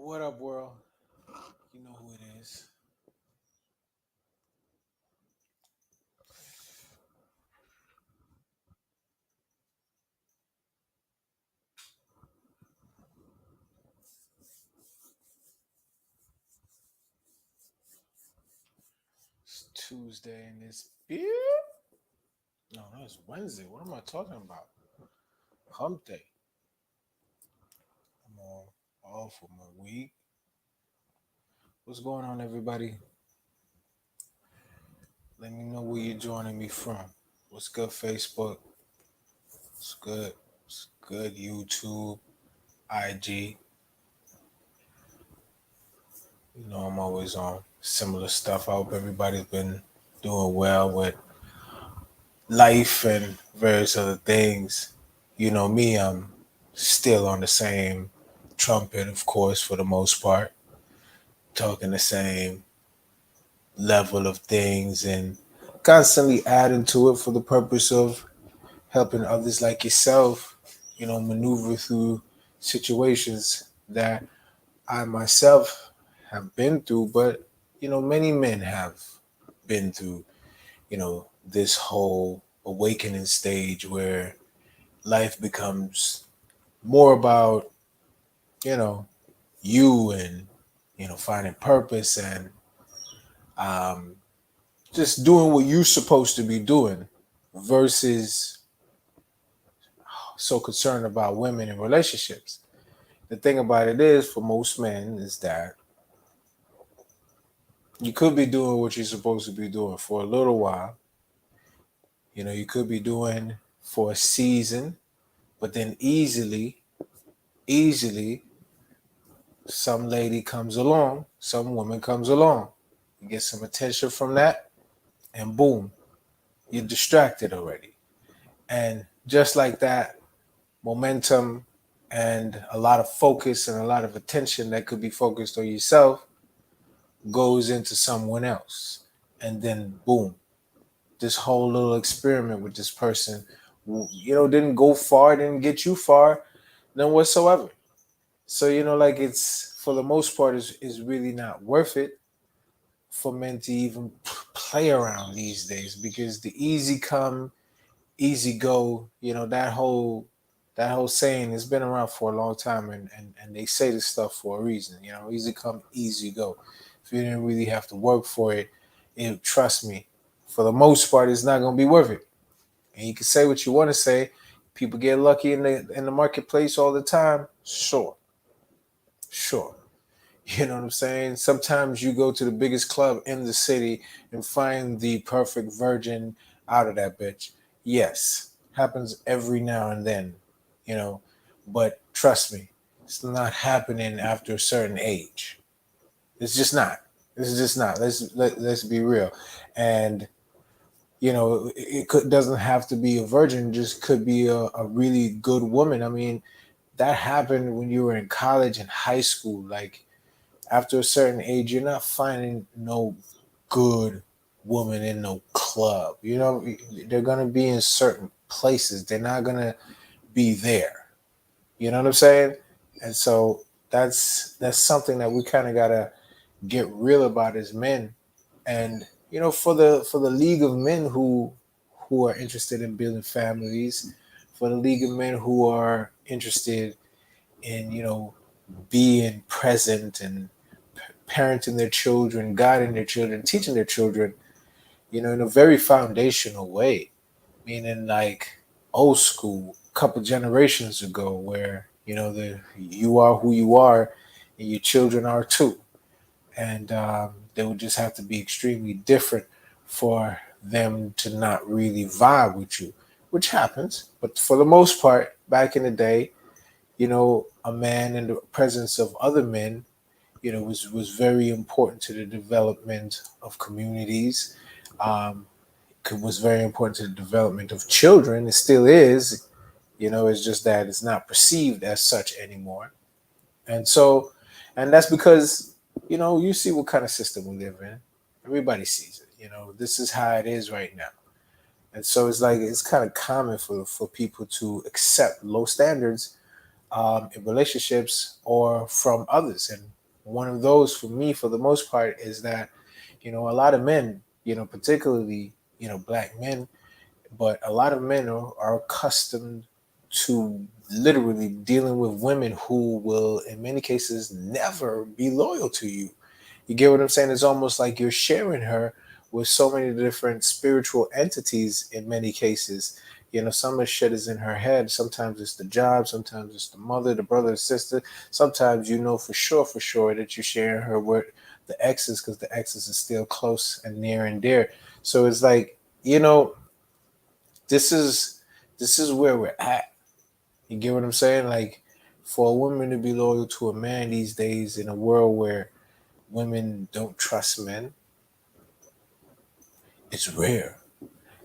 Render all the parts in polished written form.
What up, world? You know who it is. It's Tuesday and it's beer. No, it's Wednesday. What am I talking about? Hump day. I'm all off for my week. What's going on, everybody? Let me know where you're joining me from. What's good, Facebook? What's good? What's good, YouTube, IG? You know, I'm always on similar stuff. I hope everybody's been doing well with life and various other things. You know me, I'm still on the same trumpet, of course, for the most part, talking the same level of things and constantly adding to it for the purpose of helping others like yourself, maneuver through situations that I myself have been through, but, many men have been through, this whole awakening stage where life becomes more about you know you and finding purpose and um, just doing what you're supposed to be doing versus so concerned about women and relationships. The thing about it is, for most men, is that you could be doing what you're supposed to be doing for a little while. You could be doing for a season, but then easily some lady comes along, some woman comes along, you get some attention from that, and boom, you're distracted already. And just like that, momentum and a lot of focus and a lot of attention that could be focused on yourself goes into someone else. And then boom, this whole little experiment with this person, didn't go far, didn't get you far, none whatsoever. So, like it's for the most part is really not worth it for men to even play around these days because the easy come, easy go, that whole saying has been around for a long time and they say this stuff for a reason, easy come, easy go. If you didn't really have to work for it, trust me, for the most part, it's not gonna be worth it. And you can say what you want to say. People get lucky in the marketplace all the time. Sure. You know what I'm saying? Sometimes you go to the biggest club in the city and find the perfect virgin out of that bitch. Yes, happens every now and then, you know, but trust me, it's not happening after a certain age. It's just not. It's just not. Let's be real. And doesn't have to be a virgin. Just could be a really good woman. I mean, that happened when you were in college and high school. Like after a certain age, you're not finding no good woman in no club. They're gonna be in certain places. They're not gonna be there. You know what I'm saying? And so that's something that we kind of gotta get real about as men. And for the league of men who are interested in building families, for the league of men who are interested in being present and parenting their children, guiding their children, teaching their children, in a very foundational way, meaning like old school, couple generations ago, where you are who you are, and your children are too, and they would just have to be extremely different for them to not really vibe with you, which happens. But for the most part, back in the day, a man in the presence of other men was very important to the development of communities. Um, was very important to the development of children. It still is. It's just that it's not perceived as such anymore. And so, and that's because you see what kind of system we live in. Everybody sees it. This is how it is right now. And so it's like it's kind of common for people to accept low standards in relationships or from others. And one of those for me, for the most part, is that, a lot of men, particularly, black men, but a lot of men are accustomed to literally dealing with women who will, in many cases, never be loyal to you. You get what I'm saying? It's almost like you're sharing her with so many different spiritual entities in many cases. Some of the shit is in her head. Sometimes it's the job, sometimes it's the mother, the brother, the sister. Sometimes for sure that you're sharing her with the exes because the exes are still close and near and dear. So it's like, this is where we're at. You get what I'm saying? Like, for a woman to be loyal to a man these days in a world where women don't trust men, it's rare.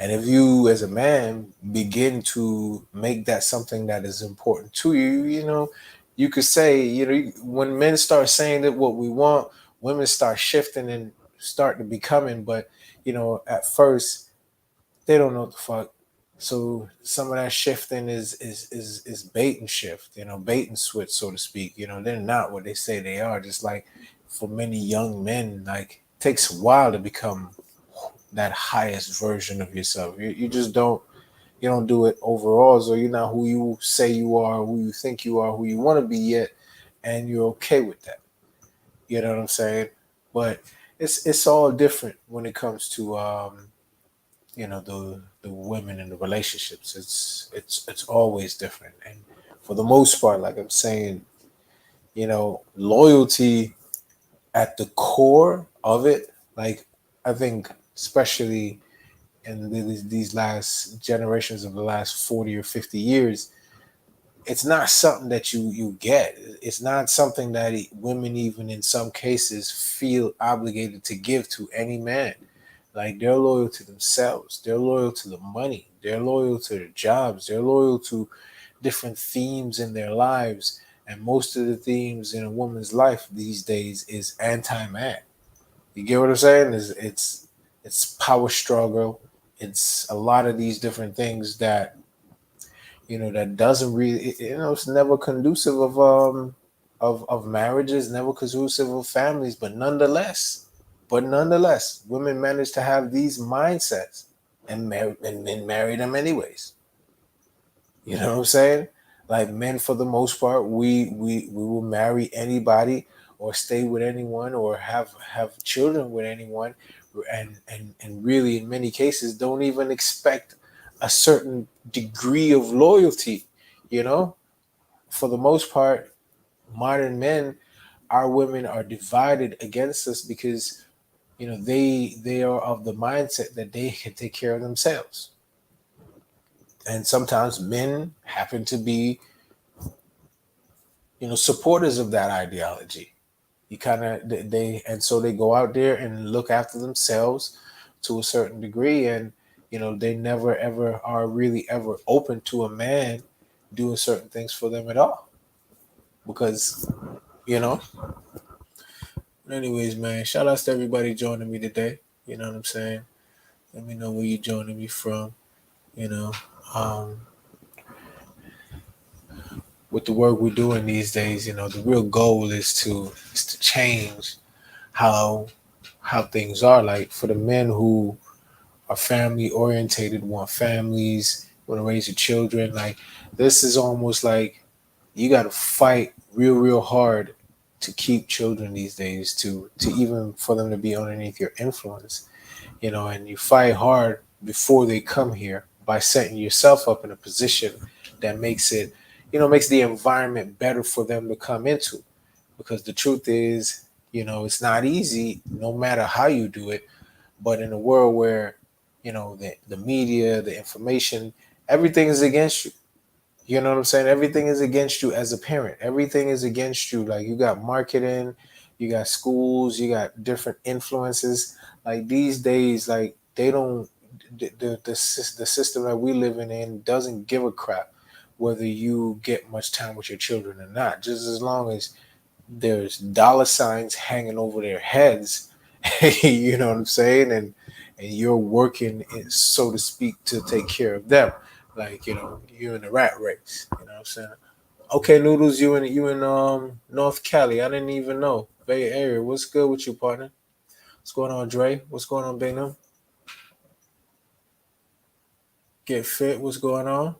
And if you, as a man, begin to make that something that is important to you, you could say, when men start saying that what we want, women start shifting and start to becoming. But, at first, they don't know what the fuck. So some of that shifting is bait and shift, bait and switch, so to speak. They're not what they say they are. Just like for many young men, like, it takes a while to become that highest version of yourself. You just don't do it overall. So you're not who you say you are, who you think you are, who you want to be yet, and you're okay with that. You know what I'm saying? But it's all different when it comes to the women in the relationships. It's always different. And for the most part, like I'm saying, loyalty at the core of it, like, I think especially in these last generations of the last 40 or 50 years, it's not something that you get. It's not something that women, even in some cases, feel obligated to give to any man. Like, they're loyal to themselves, they're loyal to the money, they're loyal to their jobs, they're loyal to different themes in their lives. And most of the themes in a woman's life these days is anti-man. You get what I'm saying? It's power struggle. It's a lot of these different things that, that doesn't really, it's never conducive of marriages, never conducive of families. But nonetheless, women manage to have these mindsets and men marry them anyways. You know what I'm saying? Like, men, for the most part, we will marry anybody or stay with anyone or have children with anyone, and really, in many cases, don't even expect a certain degree of loyalty. You know, for the most part, modern men, our women are divided against us because they are of the mindset that they can take care of themselves. And sometimes men happen to be, supporters of that ideology. You kind of they and so they go out there and look after themselves to a certain degree, and they never ever are really ever open to a man doing certain things for them at all, because you know anyways, man, shout outs to everybody joining me today. You know what I'm saying? Let me know where you're joining me from. you know um with the work we're doing these days, the real goal is to change how things are. Like, for the men who are family orientated, want families, want to raise your children, like, this is almost like you got to fight real hard to keep children these days, to even for them to be underneath your influence. And you fight hard before they come here by setting yourself up in a position that makes the environment better for them to come into. Because the truth is, it's not easy no matter how you do it. But in a world where, the media, the information, everything is against you. You know what I'm saying? Everything is against you as a parent. Everything is against you. Like, you got marketing, you got schools, you got different influences. Like, these days, like, they don't, the system that we living in doesn't give a crap whether you get much time with your children or not. Just as long as there's dollar signs hanging over their heads, you know what I'm saying? And you're working, so to speak, to take care of them. Like, you're in the rat race. You know what I'm saying? Okay, Noodles, you in North Cali. I didn't even know. Bay Area. What's good with you, partner? What's going on, Dre? What's going on, Bingham? Get fit. What's going on?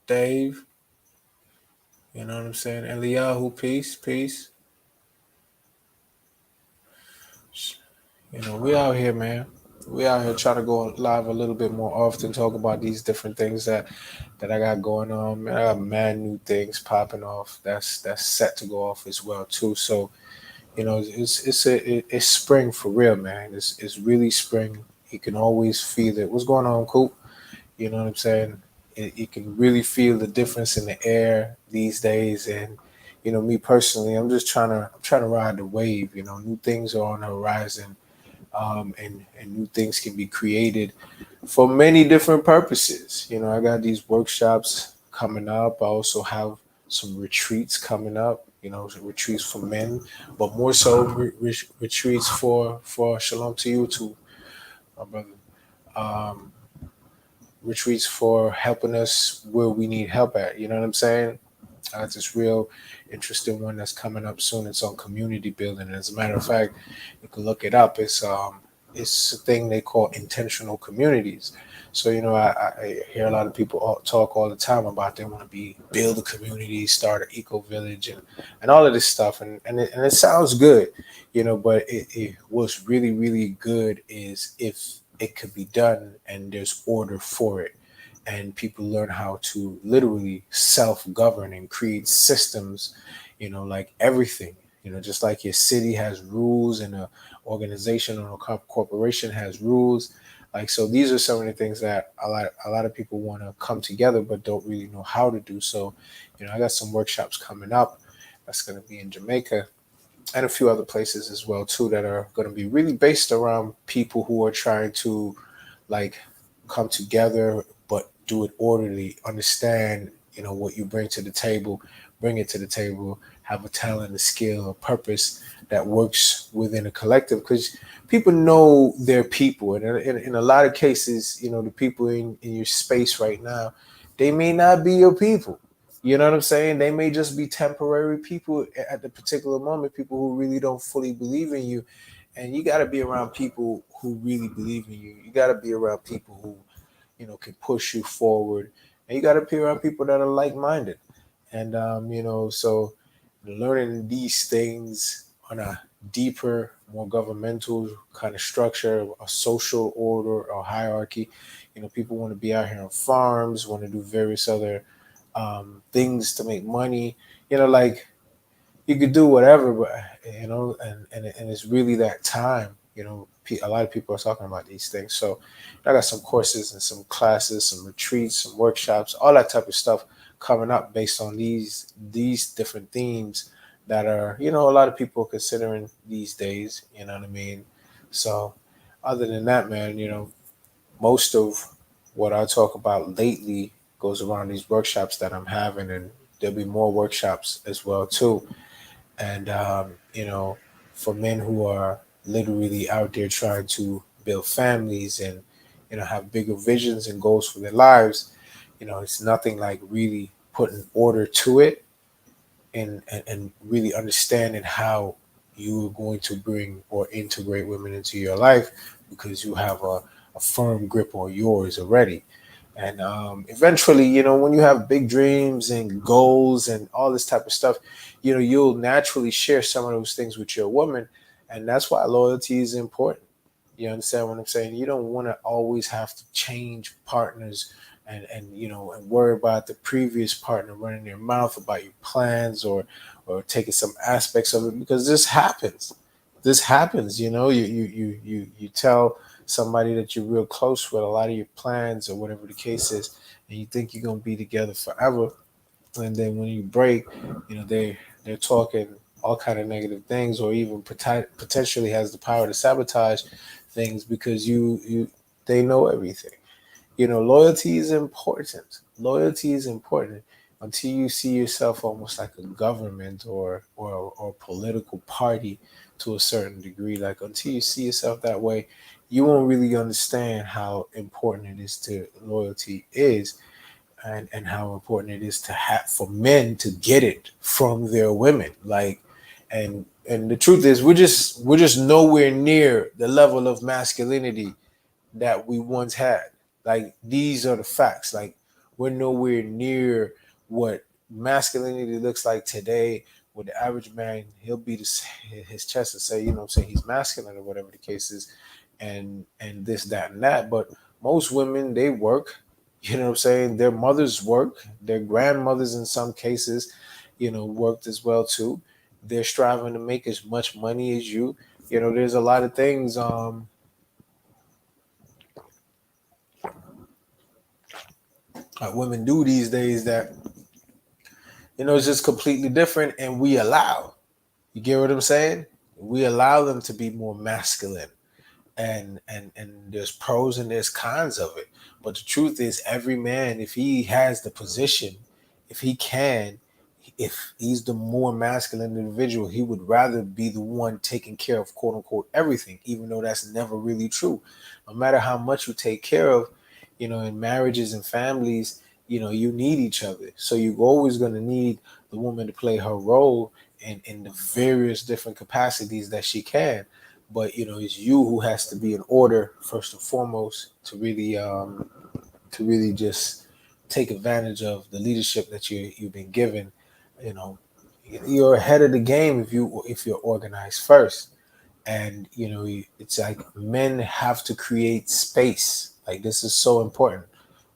Dave. You know what I'm saying? Eliyahu, peace, peace. We out here, man. We out here trying to go live a little bit more often, talk about these different things that I got going on. Man, I got mad new things popping off. That's set to go off as well too. So it's spring for real, man. It's really spring. You can always feel it. What's going on, Coop? You know what I'm saying? You can really feel the difference in the air these days. And me personally, I'm trying to ride the wave. New things are on the horizon, and new things can be created for many different purposes. I got these workshops coming up. I also have some retreats coming up. Retreats for men, but more so retreats for Shalom to you too, my brother. Um, Retreats for helping us where we need help at. You know what I'm saying? This real interesting one that's coming up soon. It's on community building. And as a matter of fact, you can look it up. It's a thing they call intentional communities. So I hear a lot of people talk all the time about they want to build a community, start an eco village, and all of this stuff, and it sounds good, but what's really really good is if it could be done and there's order for it, and people learn how to literally self-govern and create systems, like everything, just like your city has rules and a organization or a corporation has rules. Like, so these are some of the things that a lot of people want to come together but don't really know how to do. So I got some workshops coming up that's going to be in Jamaica and a few other places as well too, that are going to be really based around people who are trying to, like, come together but do it orderly, understand what you bring to the table, bring it to the table, have a talent, a skill, a purpose that works within a collective, because people know their people, and in a lot of cases, the people in your space right now, they may not be your people. You know what I'm saying? They may just be temporary people at the particular moment, people who really don't fully believe in you. And you got to be around people who really believe in you. You got to be around people who, can push you forward. And you got to be around people that are like minded. And, so learning these things on a deeper, more governmental kind of structure, a social order or hierarchy. People want to be out here on farms, want to do various other things to make money. Like, you could do whatever, but and it's really that time. A lot of people are talking about these things. So I got some courses and some classes, some retreats, some workshops, all that type of stuff coming up based on these different themes that are, a lot of people are considering these days. You know what I mean? So other than that, man, most of what I talk about lately goes around these workshops that I'm having, and there'll be more workshops as well too. And for men who are literally out there trying to build families and have bigger visions and goals for their lives, it's nothing like really putting order to it, and really understanding how you are going to bring or integrate women into your life, because you have a firm grip on yours already. And eventually, when you have big dreams and goals and all this type of stuff, you'll naturally share some of those things with your woman. And that's why loyalty is important. You understand what I'm saying? You don't want to always have to change partners, and worry about the previous partner running their mouth about your plans, or taking some aspects of it, because this happens. This happens. You tell somebody that you're real close with a lot of your plans or whatever the case is, and you think you're gonna be together forever, and then when you break, they're talking all kind of negative things, or even potentially has the power to sabotage things, because you they know everything. Loyalty is important. Loyalty is important until you see yourself almost like a government, or political party to a certain degree. Like, until you see yourself that way, you won't really understand how important it is to loyalty is. and how important it is to have for men to get it from their women. Like, and the truth is, we're just nowhere near the level of masculinity that we once had. Like, these are the facts. Like, we're nowhere near what masculinity looks like today. With the average man, he'll beat his chest and say, say he's masculine or whatever the case is, and this, that, and that. But most women, they work. Their mothers work. Their grandmothers, in some cases, worked as well too. They're striving to make as much money as you. There's a lot of things women do these days that it's just completely different, and we allow. You get what I'm saying? We allow them to be more masculine, and there's pros and there's cons of it. But the truth is, every man, if he has the position, if he can, if he's the more masculine individual, he would rather be the one taking care of, quote unquote, everything, even though that's never really true. No matter how much you take care of, in marriages and families, you need each other. So you're always going to need the woman to play her role in the various different capacities that she can. But it's you who has to be in order first and foremost to really just take advantage of the leadership that you've been given. You know, you're ahead of the game if you're organized first. And it's like men have to create space. Like, this is so important.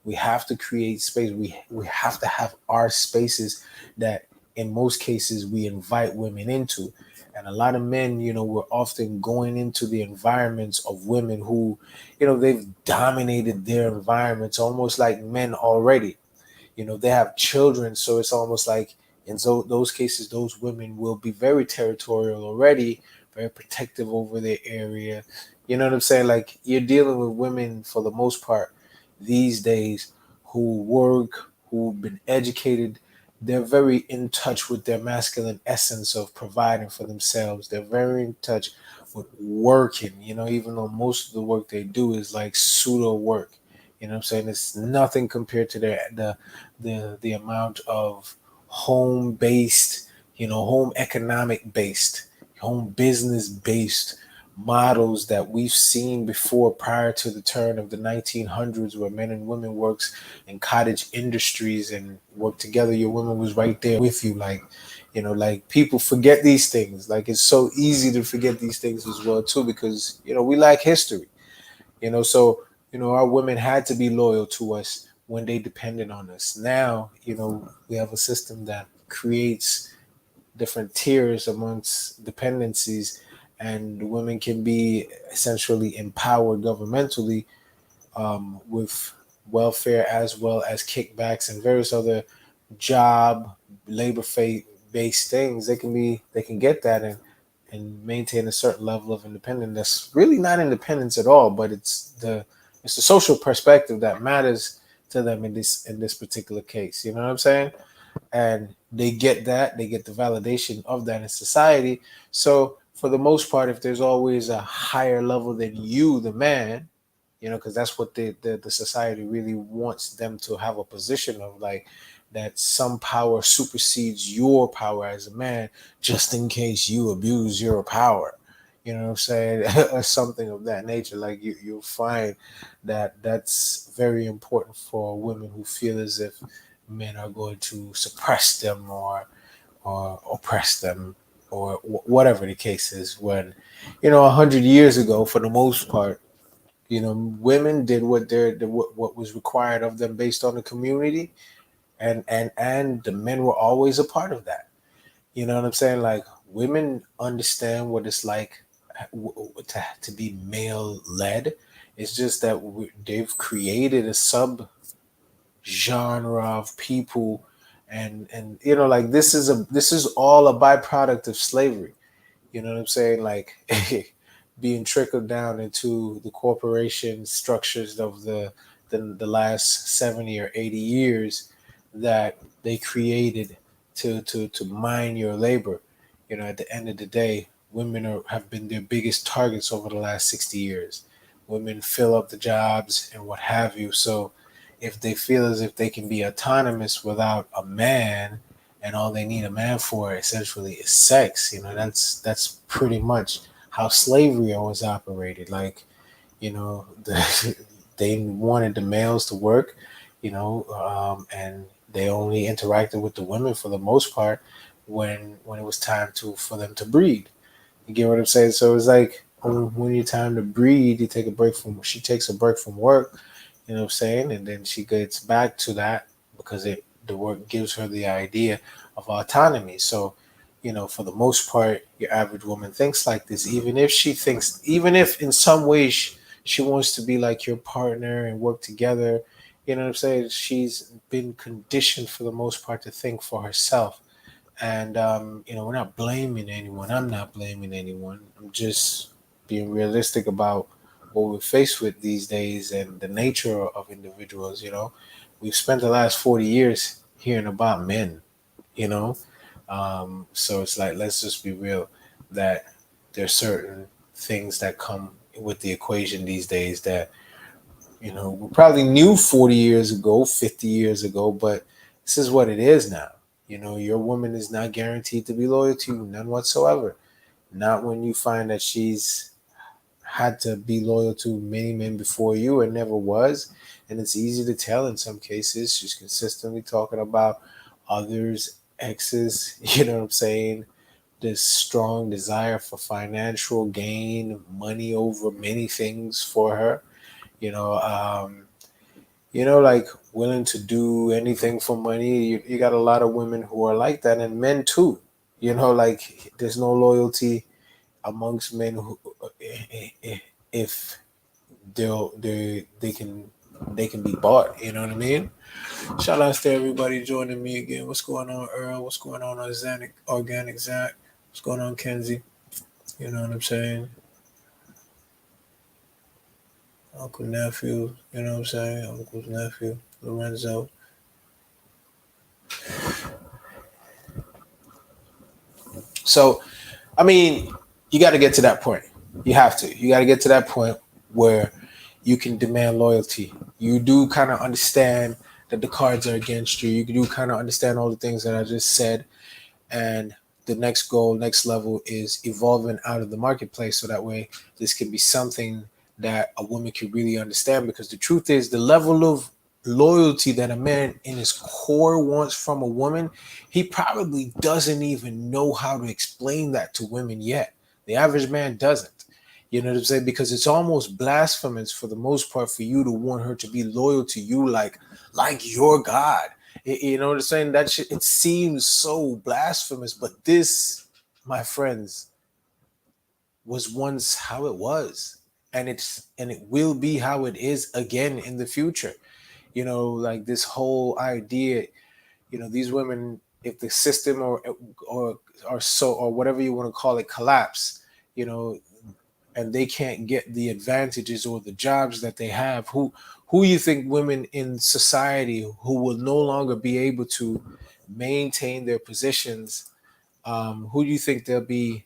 We have to create space. We have to have our spaces that in most cases we invite women into. And a lot of men, we're often going into the environments of women who, they've dominated their environments almost like men already. They have children, so it's almost like in those cases, those women will be very territorial already, very protective over their area. You know what I'm saying? Like, you're dealing with women for the most part these days who work, who've been educated. They're very in touch with their masculine essence of providing for themselves. They're very in touch with working, even though most of the work they do is like pseudo work. You know what I'm saying? It's nothing compared to the amount of home based, home economic based, home business based models that we've seen before, prior to the turn of the 1900s, where men and women works in cottage industries and work together. Your woman was right there with you. Like, like, people forget these things. Like, it's so easy to forget these things as well too, because we lack history. So our women had to be loyal to us when they depended on us. Now, we have a system that creates different tiers amongst dependencies, and women can be essentially empowered governmentally, with welfare as well as kickbacks and various other job labor based things. They can get that and maintain a certain level of independence. That's really not independence at all, but it's the social perspective that matters to them in this particular case. You know what I'm saying? And they get that, they get the validation of that in society. So for the most part, if there's always a higher level than you, the man, because that's what the society really wants them to have a position of, like, that some power supersedes your power as a man, just in case you abuse your power. You know what I'm saying? Or something of that nature. Like, you'll find that that's very important for women who feel as if men are going to suppress them or oppress them, or whatever the case is. When 100 years ago, for the most part, women did what was required of them based on the community, and the men were always a part of that. You know what I'm saying? Like, women understand what it's like to be male led. It's just that they've created a sub genre of people, and like, this is all a byproduct of slavery. You know what I'm saying? Like, being trickled down into the corporation structures of the last 70 or 80 years that they created to mine your labor. At the end of the day, women have been their biggest targets over the last 60 years. Women fill up the jobs and what have you. So if they feel as if they can be autonomous without a man, and all they need a man for essentially is sex. That's pretty much how slavery always operated. Like, they wanted the males to work, and they only interacted with the women for the most part when it was time to for them to breed. You get what I'm saying? So it's like, when you time to breed, you take a break from. She takes a break from work. You know what I'm saying? And then she gets back to that because the work gives her the idea of autonomy. So, for the most part, your average woman thinks like this. Even if in some ways she wants to be like your partner and work together. You know what I'm saying? She's been conditioned for the most part to think for herself. And we're not blaming anyone. I'm not blaming anyone. I'm just being realistic about what we're faced with these days and the nature of individuals. We've spent the last 40 years hearing about men. You know, so it's like, let's just be real that there's certain things that come with the equation these days that we probably knew 40 years ago, 50 years ago, but this is what it is now. Your woman is not guaranteed to be loyal to you, none whatsoever. Not when you find that she's had to be loyal to many men before you and never was. And it's easy to tell in some cases. She's consistently talking about others, exes, you know what I'm saying? This strong desire for financial gain, money over many things for her, you know, um, like willing to do anything for money. You got a lot of women who are like that, and men too. Like, there's no loyalty amongst men who, if they can be bought. You know what I mean? Shout outs to everybody joining me again. What's going on, Earl? What's going on, Organic Zach? What's going on, Kenzie? You know what I'm saying? Uncle Nephew, you know what I'm saying? Uncle's nephew, Lorenzo. So, I mean, you got to get to that point. You have to. You got to get to that point where you can demand loyalty. You do kind of understand that the cards are against you. You do kind of understand all the things that I just said. And the next goal, next level is evolving out of the marketplace. So that way, this can be something that a woman can really understand. Because the truth is, the level of loyalty that a man in his core wants from a woman, he probably doesn't even know how to explain that to women yet. The average man doesn't. You know what I'm saying? Because it's almost blasphemous for the most part for you to want her to be loyal to you like your God. You know what I'm saying? That shit, it seems so blasphemous, but this, my friends, was once how it was. And it will be how it is again in the future. Like this whole idea, these women, if the system or so or whatever you want to call it collapse, you know, and they can't get the advantages or the jobs that they have, who you think women in society who will no longer be able to maintain their positions, who do you think they'll be